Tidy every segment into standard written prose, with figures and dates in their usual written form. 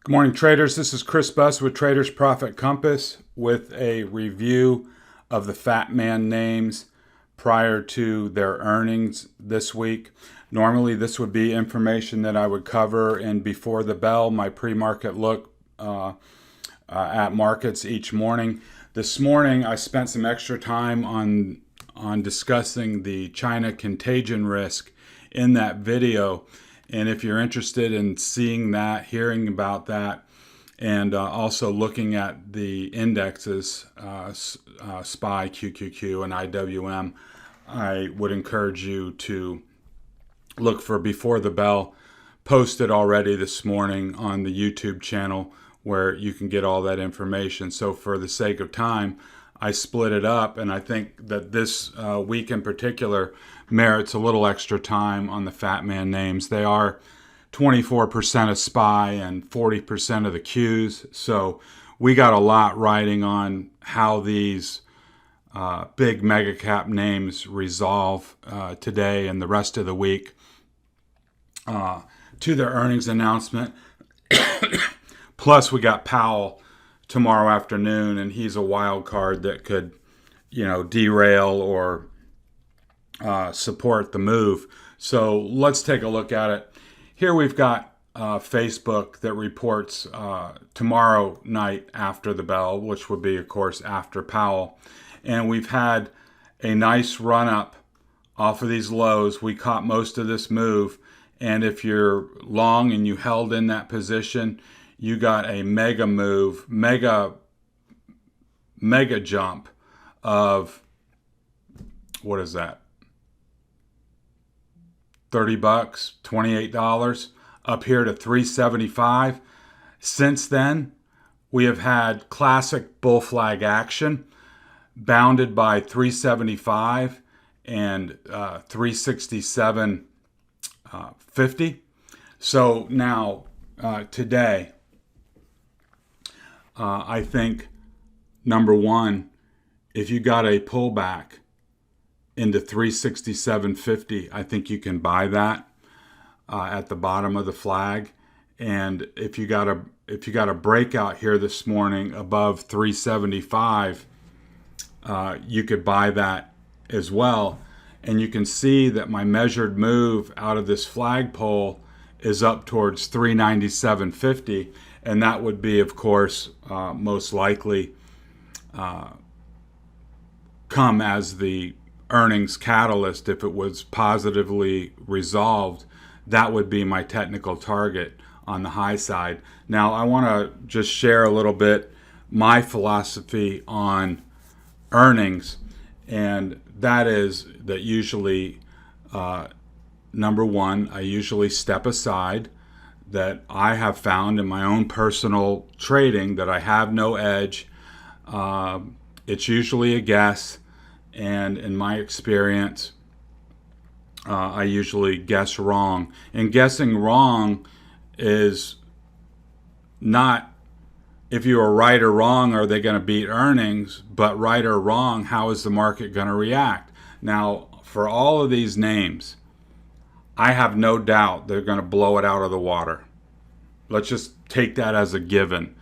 Good morning, traders. This is Chris Buss with Traders Profit Compass with a review of the FATMAAN names prior to their earnings this week. Normally, this would be information that I would cover in Before the Bell, my pre-market look at markets each morning. This morning, I spent some extra time on discussing the China contagion risk in that video. And if you're interested in seeing that, hearing about that, and also looking at the indexes, SPY, QQQ, and IWM, I would encourage you to look for Before the Bell, posted already this morning on the YouTube channel where you can get all that information. So for the sake of time, I split it up, and I think that this week in particular merits a little extra time on the FATMAAN names. They are 24% of SPY and 40% of the Qs, so we got a lot riding on how these big mega cap names resolve today and the rest of the week to their earnings announcement. Plus, we got Powell tomorrow afternoon, and he's a wild card that could, derail or support the move. So let's take a look at it. Here we've got Facebook that reports tomorrow night after the bell, which would be, of course, after Powell. And we've had a nice run up off of these lows. We caught most of this move. And if you're long and you held in that position, you got a mega move, mega jump of, what is that? $30, $28, up here to $375. Since then, we have had classic bull flag action, bounded by 375 and 367.50. So now, today, I think, number one, if you got a pullback into 367.50, I think you can buy that at the bottom of the flag. And if you got a breakout here this morning above 375, you could buy that as well. And you can see that my measured move out of this flagpole is up towards 397.50, and that would be, of course, most likely come as the earnings catalyst. If it was positively resolved, that would be my technical target on the high side. Now, I want to just share a little bit my philosophy on earnings, and that is that usually, number one, I usually step aside. That I have found in my own personal trading that I have no edge. It's usually a guess, and in my experience, I usually guess wrong. And guessing wrong is not if you are right or wrong, are they going to beat earnings, but right or wrong, how is the market going to react? Now, for all of these names, I have no doubt they're going to blow it out of the water. Let's just take that as a given.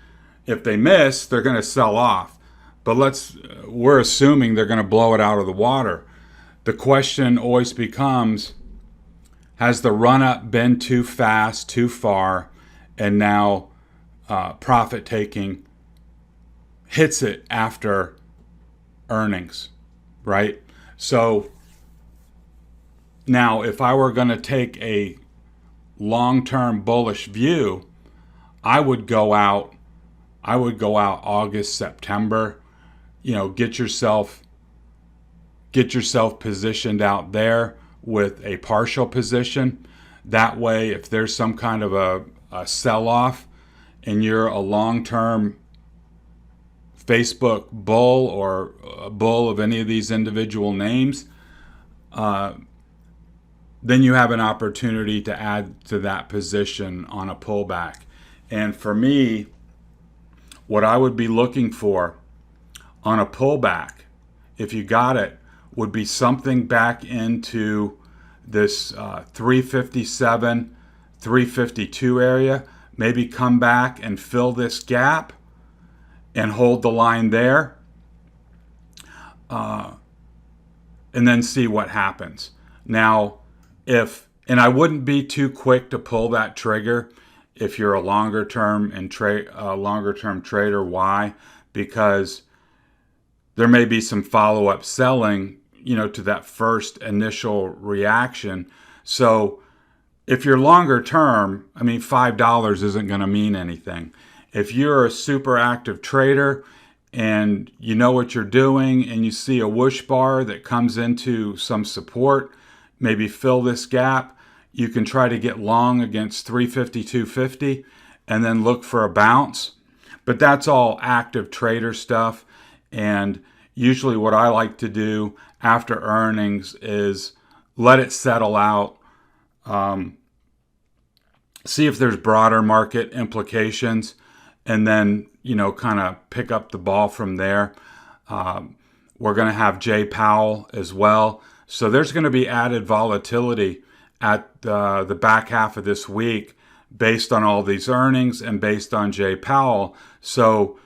If they miss, they're going to sell off. But we're assuming they're going to blow it out of the water. The question always becomes, has the run-up been too fast, too far, and now profit taking hits it after earnings, right? So now, if I were going to take a long-term bullish view, I would go out August, September. Get yourself positioned out there with a partial position. That way, if there's some kind of a sell-off and you're a long-term Facebook bull or a bull of any of these individual names, then you have an opportunity to add to that position on a pullback. And for me, what I would be looking for on a pullback, if you got it, would be something back into this 357, 352 area, maybe come back and fill this gap and hold the line there, and then see what happens. Now, and I wouldn't be too quick to pull that trigger if you're a longer term trader. Why? Because there may be some follow-up selling, to that first initial reaction. So if you're longer term, $5 isn't going to mean anything. If you're a super active trader and you know what you're doing and you see a whoosh bar that comes into some support, maybe fill this gap, you can try to get long against 350, 250 and then look for a bounce. But that's all active trader stuff. And usually what I like to do after earnings is let it settle out, see if there's broader market implications, and then, kind of pick up the ball from there. We're going to have Jay Powell as well. So there's going to be added volatility at the back half of this week based on all these earnings and based on Jay Powell. So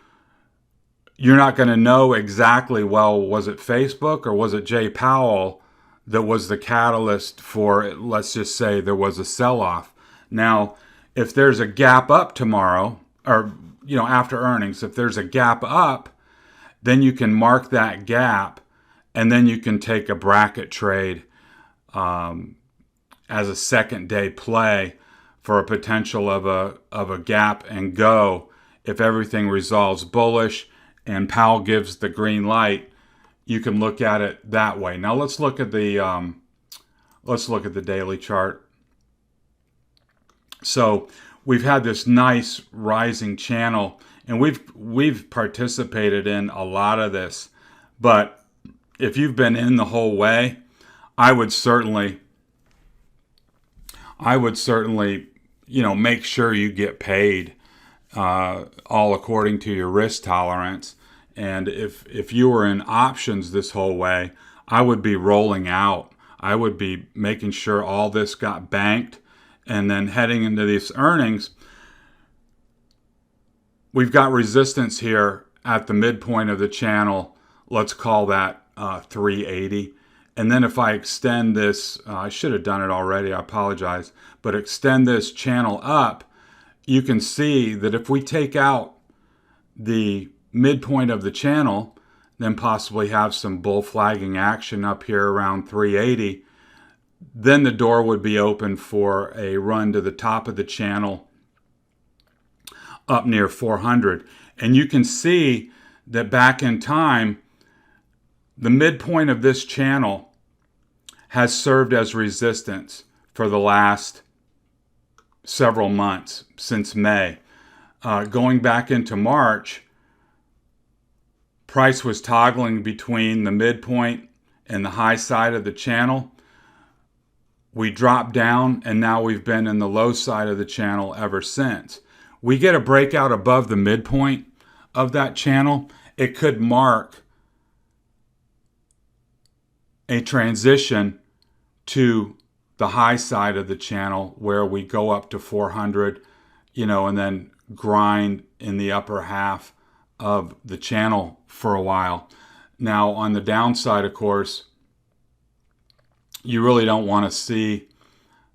you're not going to know exactly, well, was it Facebook or was it Jay Powell that was the catalyst for, let's just say there was a sell-off. Now, if there's a gap up tomorrow, or after earnings, if there's a gap up, then you can mark that gap, and then you can take a bracket trade as a second day play for a potential of a gap and go. If everything resolves bullish and Powell gives the green light, you can look at it that way. Now let's look at the daily chart. So we've had this nice rising channel, and we've participated in a lot of this. But if you've been in the whole way, I would certainly make sure you get paid all according to your risk tolerance. And if you were in options this whole way, I would be rolling out. I would be making sure all this got banked. And then heading into these earnings, we've got resistance here at the midpoint of the channel. Let's call that 380. And then if I extend this, I should have done it already, I apologize, but extend this channel up, you can see that if we take out the midpoint of the channel, then possibly have some bull flagging action up here around 380, then the door would be open for a run to the top of the channel up near 400. And you can see that back in time, the midpoint of this channel has served as resistance for the last several months, since May. Going back into March, price was toggling between the midpoint and the high side of the channel. We dropped down, and now we've been in the low side of the channel ever since. We get a breakout above the midpoint of that channel, it could mark a transition to the high side of the channel where we go up to 400, and then grind in the upper half of the channel for a while. Now, on the downside, of course, you really don't want to see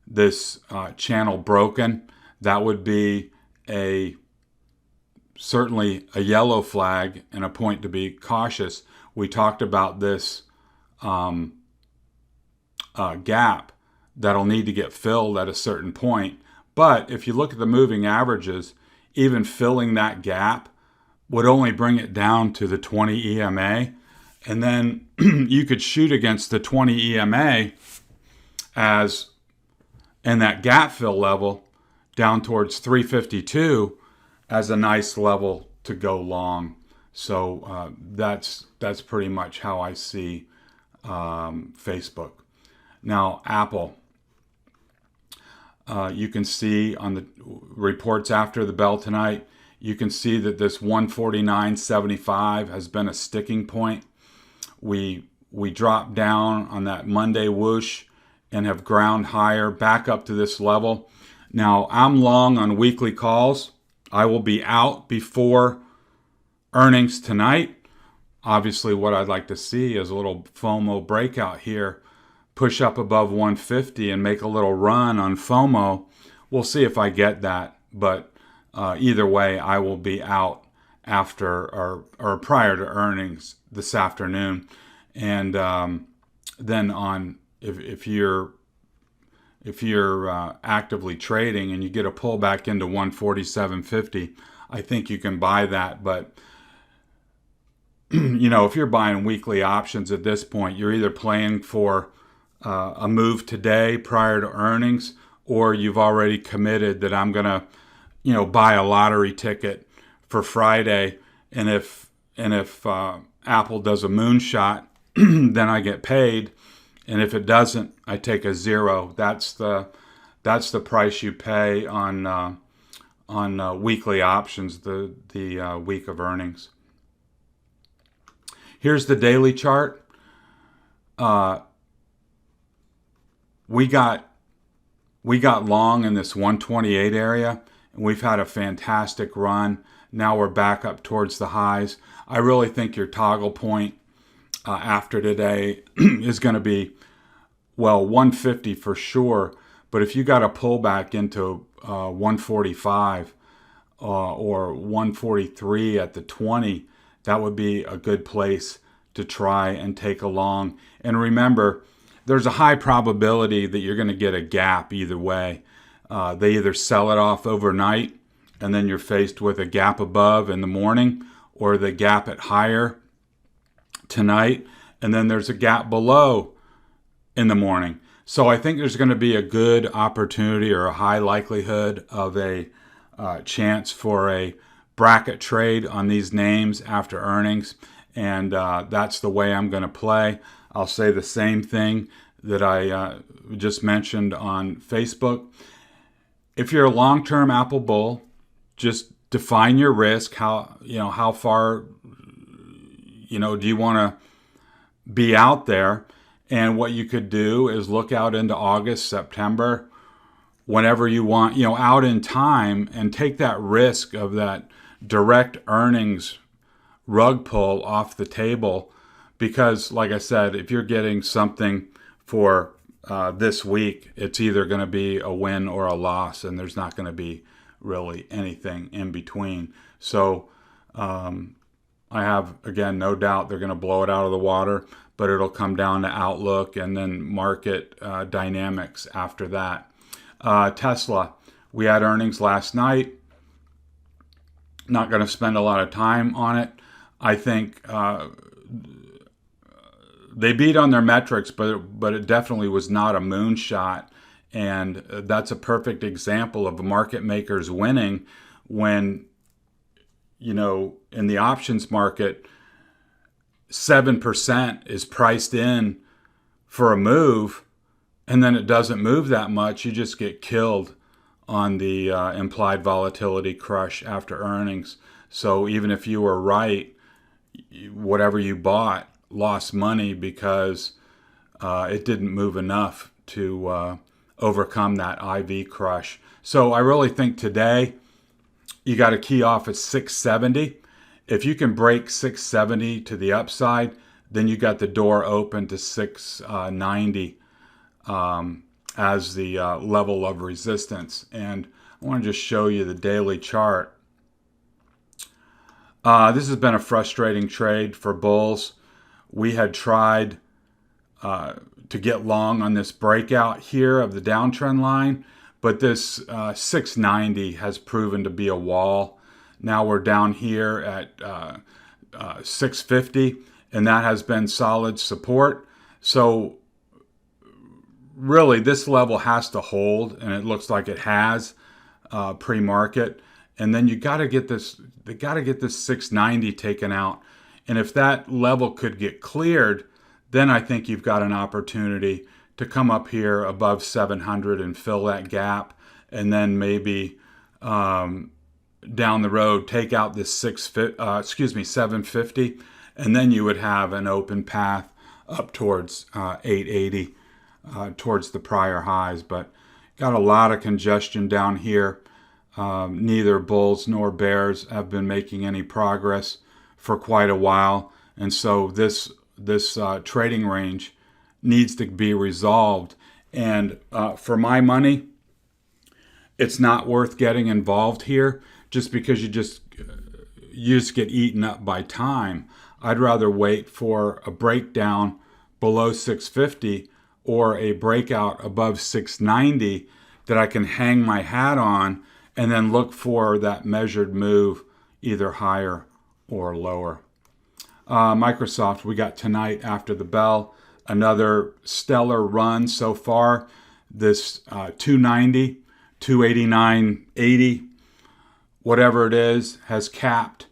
this channel broken. That would be certainly a yellow flag and a point to be cautious. We talked about this gap that'll need to get filled at a certain point. But if you look at the moving averages, even filling that gap would only bring it down to the 20 EMA. And then you could shoot against the 20 EMA and that gap fill level down towards 352 as a nice level to go long. So that's pretty much how I see Facebook. Now, Apple. You can see on the reports after the bell tonight, you can see that this 149.75 has been a sticking point. We dropped down on that Monday whoosh and have ground higher back up to this level. Now, I'm long on weekly calls. I will be out before earnings tonight. Obviously, what I'd like to see is a little FOMO breakout here, push up above 150 and make a little run on FOMO. We'll see if I get that, but either way, I will be out after or prior to earnings this afternoon. And then on if you're actively trading and you get a pullback into 147.50, I think you can buy that. But if you're buying weekly options at this point, you're either playing for a move today prior to earnings, or you've already committed that I'm gonna, buy a lottery ticket for Friday, and if Apple does a moonshot, then I get paid, and if it doesn't, I take a zero. That's the price you pay on weekly options the week of earnings. Here's the daily chart. We got long in this 128 area, and we've had a fantastic run. Now we're back up towards the highs. I really think your toggle point after today is going to be, 150 for sure. But if you got a pullback into 145 or 143 at the 20, that would be a good place to try and take a long. And remember, there's a high probability that you're going to get a gap either way. They either sell it off overnight and then you're faced with a gap above in the morning, or the gap at higher tonight, and then there's a gap below in the morning. So I think there's going to be a good opportunity or a high likelihood of a chance for a bracket trade on these names after earnings, and that's the way I'm going to play. I'll say the same thing that I just mentioned on Facebook. If you're a long-term Apple bull, just define your risk. How far do you want to be out there? And what you could do is look out into August, September, whenever you want, out in time, and take that risk of that direct earnings rug pull off the table. Because, like I said, if you're getting something for this week, it's either going to be a win or a loss, and there's not going to be really anything in between. So I have, again, no doubt they're going to blow it out of the water, but it'll come down to outlook and then market dynamics after that. Tesla, we had earnings last night. Not going to spend a lot of time on it. I think they beat on their metrics, but it definitely was not a moonshot. And that's a perfect example of market makers winning when, in the options market, 7% is priced in for a move, and then it doesn't move that much. You just get killed on the implied volatility crush after earnings. So even if you were right, whatever you bought lost money because it didn't move enough to overcome that IV crush. So I really think today you got to key off at 670. If you can break 670 to the upside, then you got the door open to 690 as the level of resistance. And I want to just show you the daily chart. This has been a frustrating trade for bulls. We had tried to get long on this breakout here of the downtrend line, but this 690 has proven to be a wall. Now we're down here at 650, and that has been solid support. So really this level has to hold, and it looks like it has pre-market. And then they got to get this 690 taken out. And if that level could get cleared, then I think you've got an opportunity to come up here above 700 and fill that gap, and then maybe down the road take out this 750, and then you would have an open path up towards 880, towards the prior highs. But Got a lot of congestion down here. Neither bulls nor bears have been making any progress for quite a while, and so this trading range needs to be resolved. And for my money, it's not worth getting involved here just because you just get eaten up by time. I'd rather wait for a breakdown below 650 or a breakout above 690 that I can hang my hat on and then look for that measured move either higher or lower. Microsoft, we got tonight after the bell, another stellar run so far. This 290, 289.80, whatever it is, has capped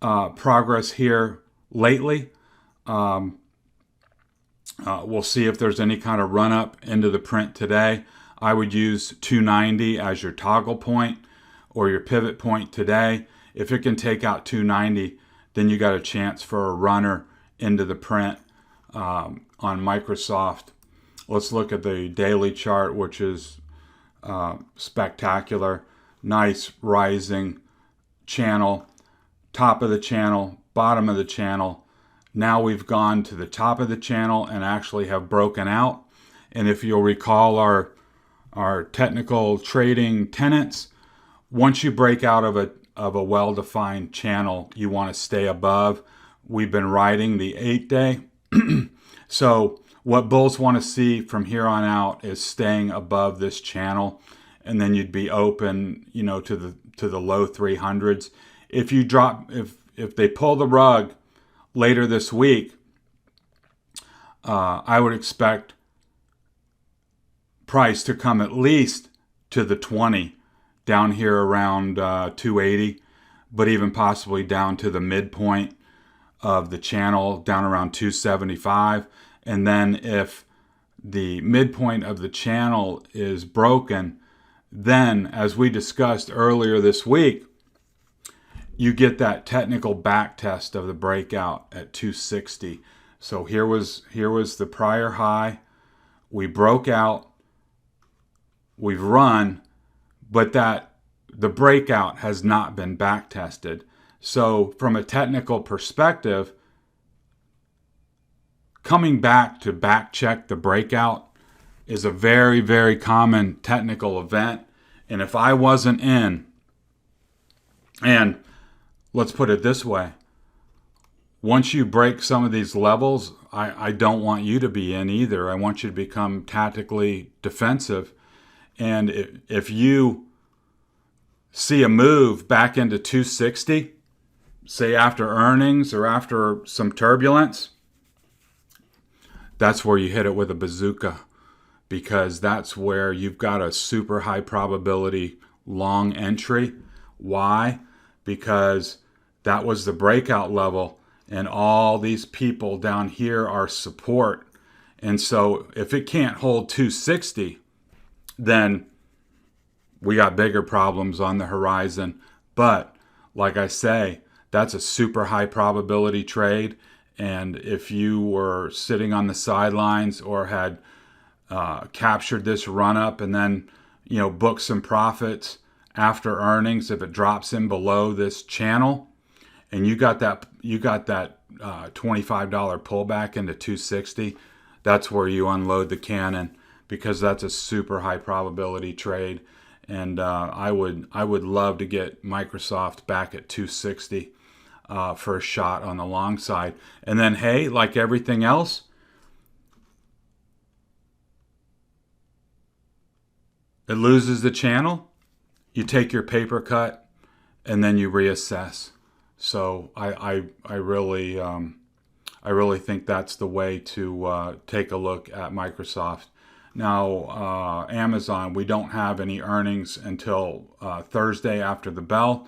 progress here lately. We'll see if there's any kind of run up into the print today. I would use 290 as your toggle point or your pivot point today. If it can take out 290, then you got a chance for a runner into the print on Microsoft. Let's look at the daily chart, which is spectacular. Nice rising channel, top of the channel, bottom of the channel. Now we've gone to the top of the channel and actually have broken out. And if you'll recall our technical trading tenets, once you break out of a well-defined channel, you want to stay above. We've been riding the 8-day. So what bulls want to see from here on out is staying above this channel, and then you'd be open, to the low 300s. If you drop, if they pull the rug later this week, I would expect price to come at least to the 20 down here around 280, but even possibly down to the midpoint of the channel down around 275. And then if the midpoint of the channel is broken, then as we discussed earlier this week, you get that technical back test of the breakout at 260. So here was the prior high. We broke out. We've run, but the breakout has not been back tested. So from a technical perspective, coming back to back check the breakout is a very, very common technical event. And if I wasn't in, and let's put it this way, once you break some of these levels, I don't want you to be in either. I want you to become tactically defensive. And if you see a move back into 260, say after earnings or after some turbulence, that's where you hit it with a bazooka, because that's where you've got a super high probability long entry. Why? Because that was the breakout level, and all these people down here are support. And so if it can't hold 260, then we got bigger problems on the horizon. But like I say, that's a super high probability trade. And if you were sitting on the sidelines or had captured this run up and then, booked some profits after earnings, if it drops in below this channel and you got that $25 pullback into 260, that's where you unload the cannon, because that's a super high probability trade. And I would love to get Microsoft back at 260 for a shot on the long side. And then, hey, like everything else, it loses the channel, you take your paper cut, and then you reassess. So I really think that's the way to take a look at Microsoft. Now, Amazon, we don't have any earnings until Thursday after the bell.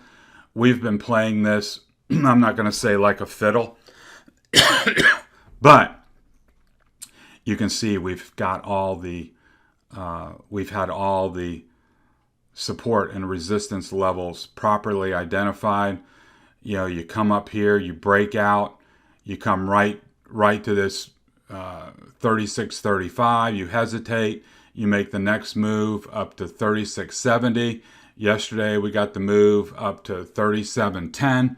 We've been playing this, I'm not going to say like a fiddle, but you can see we've had all the support and resistance levels properly identified. You come up here, you break out, you come right to this 36.35, you hesitate, You make the next move up to 36.70. Yesterday we got the move up to 37.10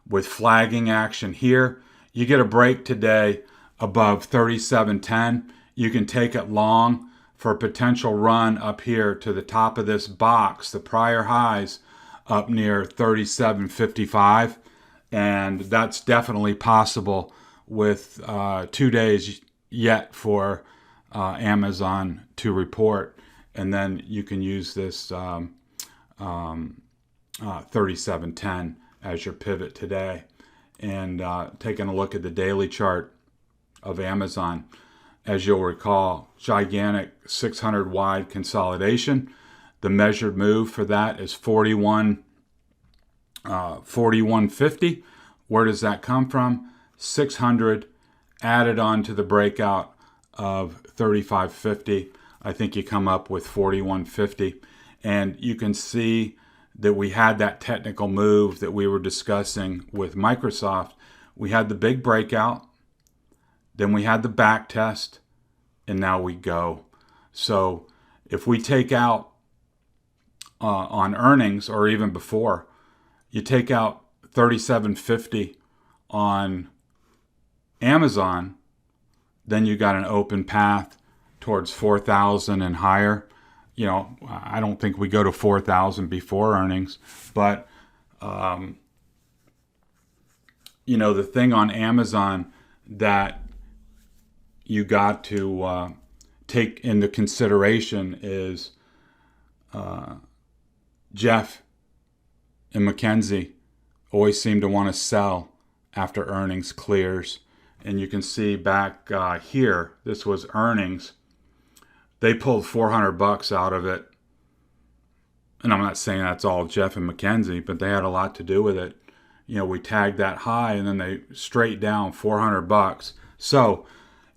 with flagging action here. You get a break today above 37.10. You can take it long for a potential run up here to the top of this box, the prior highs up near 37.55. And that's definitely possible with 2 days yet for Amazon to report. And then you can use this 37.10 as your pivot today. And taking a look at the daily chart of Amazon, as you'll recall, gigantic 600 wide consolidation. The measured move for that is 41.50. Where does that come from? 600 added on to the breakout of 35.50. I think you come up with 41.50. And you can see that we had that technical move that we were discussing with Microsoft. We had the big breakout, then we had the back test, and now we go. So if we take out on earnings, or even before, you take out 37.50 on Amazon, then you got an open path towards 4,000 and higher. You know, I don't think we go to 4,000 before earnings, but you know, the thing on Amazon that you got to take into consideration is Jeff and Mackenzie always seem to want to sell after earnings clears. And you can see back here, this was earnings. They pulled $400 out of it. And I'm not saying that's all Jeff and Mackenzie, but they had a lot to do with it. You know, we tagged that high and then they straight down $400. So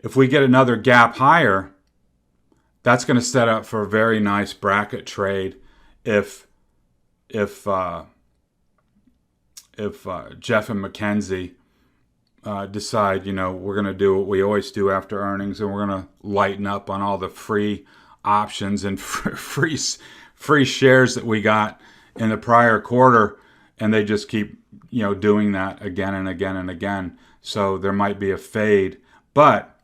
if we get another gap higher, that's going to set up for a very nice bracket trade if Jeff and Mackenzie decide, you know, we're going to do what we always do after earnings, and we're going to lighten up on all the free options and free shares that we got in the prior quarter, and they just keep, you know, doing that again and again and again. So there might be a fade, but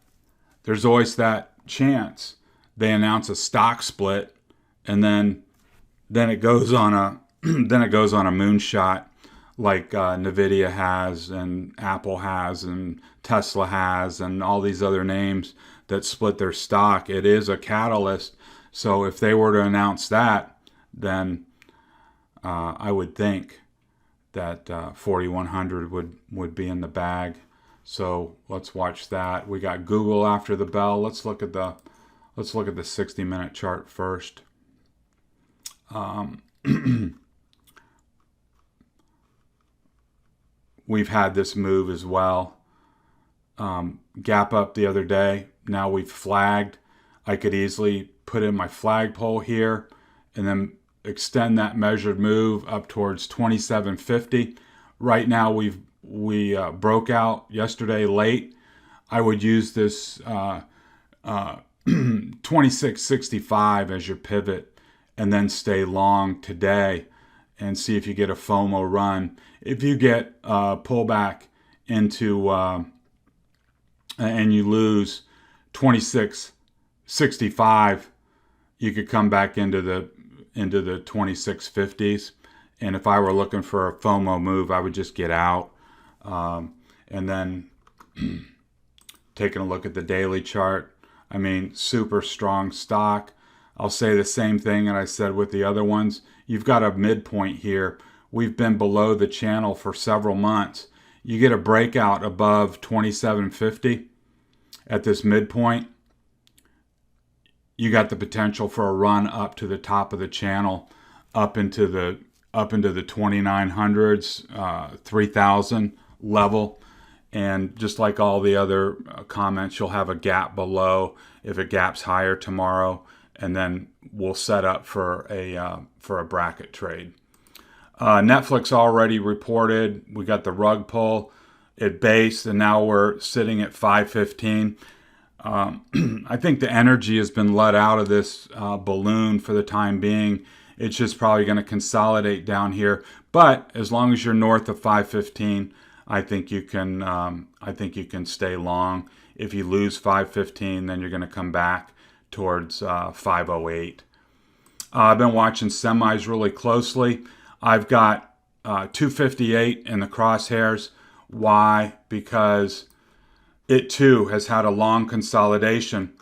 there's always that chance they announce a stock split, and then it goes on a moonshot like Nvidia has and Apple has and Tesla has and all these other names that split their stock. It is a catalyst. So if they were to announce that, then I would think that 4,100 would be in the bag. So let's watch that. We got Google after the bell. Let's look at the 60-minute chart first. We've had this move as well. Gap up the other day. Now we've flagged. I could easily put in my flagpole here and then extend that measured move up towards 27.50. Right now we broke out yesterday late. I would use this 26.65 as your pivot and then stay long today and see if you get a FOMO run. If you get pullback into and you lose 26.65, you could come back into the 26.50s. And if I were looking for a FOMO move, I would just get out. And then taking a look at the daily chart, I mean, super strong stock. I'll say the same thing that I said with the other ones. You've got a midpoint here. We've been below the channel for several months. You get a breakout above 27.50 at this midpoint, you got the potential for a run up to the top of the channel, up into the 2900s, 3000 level. And just like all the other comments, you'll have a gap below if it gaps higher tomorrow, and then we'll set up for a bracket trade. Netflix already reported. We got the rug pull at base, and now we're sitting at 515. I think the energy has been let out of this balloon for the time being. It's just probably going to consolidate down here. But as long as you're north of 515, I think you can. I think you can stay long. If you lose 515, then you're going to come back towards 508. I've been watching semis really closely. I've got 258 in the crosshairs. Why? Because it too has had a long consolidation,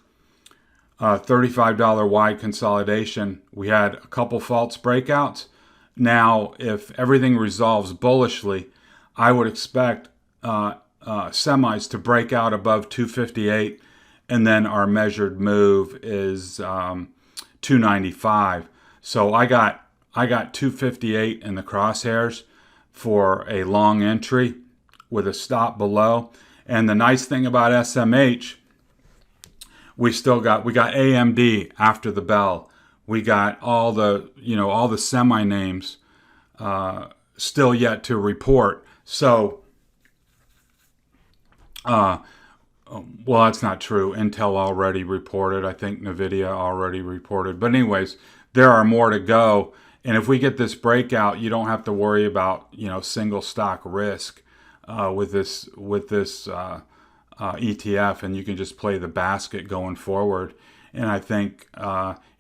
$35 wide consolidation. We had a couple false breakouts. Now, if everything resolves bullishly, I would expect semis to break out above 258, and then our measured move is 295. So I got 258 in the crosshairs for a long entry with a stop below. And the nice thing about SMH, we got AMD after the bell. We got all the semi names still yet to report. So, well, that's not true. Intel already reported. I think NVIDIA already reported. But anyways, there are more to go. And if we get this breakout, you don't have to worry about single stock risk with this ETF, and you can just play the basket going forward. And I think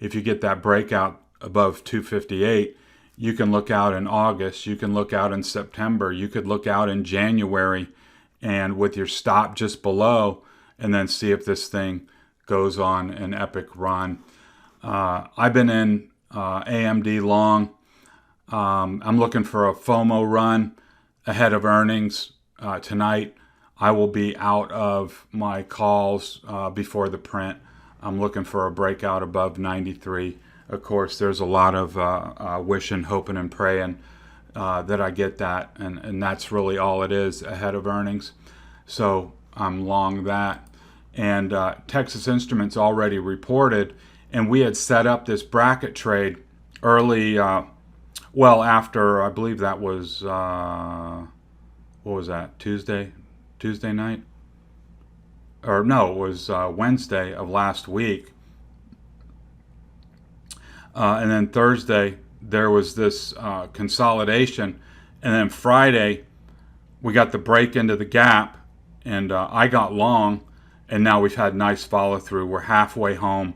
if you get that breakout above 258, you can look out in August, you can look out in September, you could look out in January, and with your stop just below, and then see if this thing goes on an epic run. I've been in AMD long. I'm looking for a FOMO run ahead of earnings tonight. I will be out of my calls before the print. I'm looking for a breakout above 93. Of course, there's a lot of wishing, hoping, and praying that I get that, and that's really all it is ahead of earnings. So I'm long that. And Texas Instruments already reported, and we had set up this bracket trade early, after, I believe that was, what was that, Tuesday night? Or no, it was Wednesday of last week. And then Thursday, there was this consolidation. And then Friday, we got the break into the gap, and I got long, and now we've had nice follow through. We're halfway home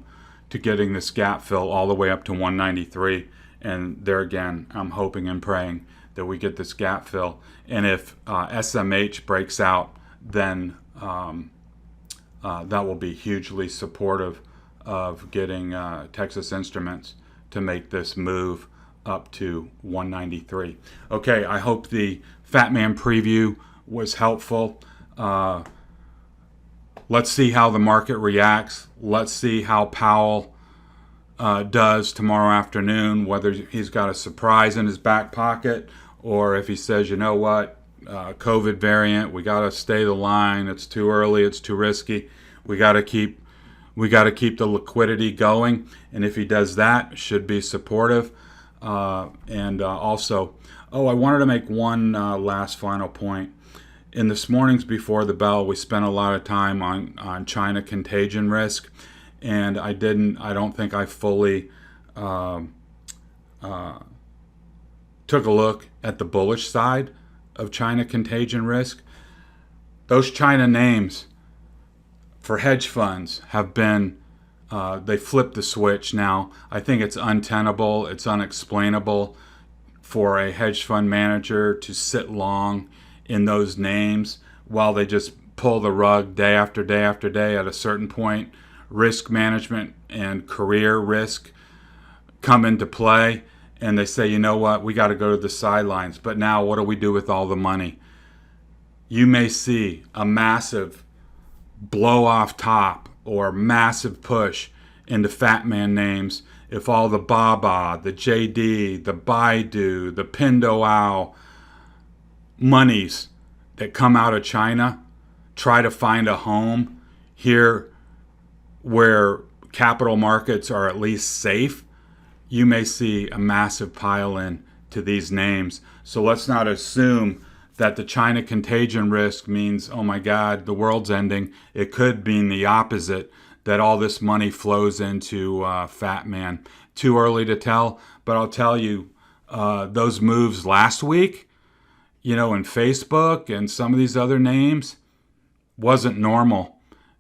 to getting this gap fill all the way up to 193. And there again, I'm hoping and praying that we get this gap fill. And if SMH breaks out, then that will be hugely supportive of getting Texas Instruments to make this move up to 193. Okay, I hope the FATMAAN preview was helpful. Let's see how the market reacts. Let's see how Powell does tomorrow afternoon, whether he's got a surprise in his back pocket, or if he says, you know what, COVID variant, we got to stay the line. It's too early. It's too risky. We got to keep the liquidity going. And if he does that, it should be supportive. Also, I wanted to make one last final point. In this morning's before the bell, we spent a lot of time on China contagion risk, and I don't think I fully took a look at the bullish side of China contagion risk. Those China names for hedge funds have been, they flipped the switch now. I think it's untenable, it's unexplainable for a hedge fund manager to sit long in those names while they just pull the rug day after day after day. At a certain point, risk management and career risk come into play, and they say, you know what, we got to go to the sidelines. But now what do we do with all the money? You may see a massive blow off top or massive push into FATMAAN names if all the Baba, the JD, the Baidu, the Pinduoduo monies that come out of China try to find a home here where capital markets are at least safe. You may see a massive pile in to these names. So let's not assume that the China contagion risk means, oh my God, the world's ending. It could mean the opposite, that all this money flows into FATMAAN. Too early to tell, but I'll tell you, those moves last week, in Facebook and some of these other names, wasn't normal.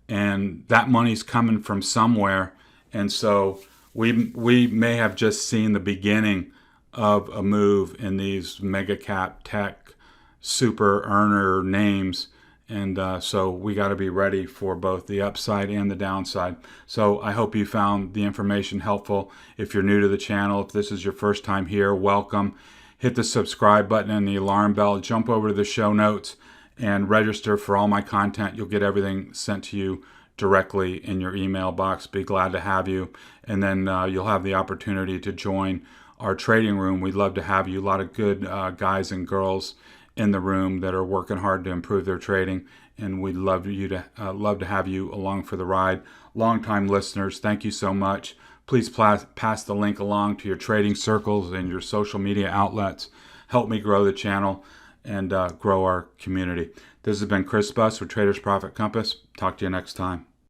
And that money's coming from somewhere. And so we may have just seen the beginning of a move in these mega cap tech super earner names. And so we got to be ready for both the upside and the downside. So I hope you found the information helpful. If you're new to the channel, if this is your first time here, welcome. Hit the subscribe button and the alarm bell. Jump over to the show notes and register for all my content. You'll get everything sent to you directly in your email box. Be glad to have you. And then you'll have the opportunity to join our trading room. We'd love to have you. A lot of good guys and girls in the room that are working hard to improve their trading, and we'd love to have you along for the ride. Longtime listeners, thank you so much. Please pass the link along to your trading circles and your social media outlets. Help me grow the channel and grow our community. This has been Chris Buss with Traders Profit Compass. Talk to you next time.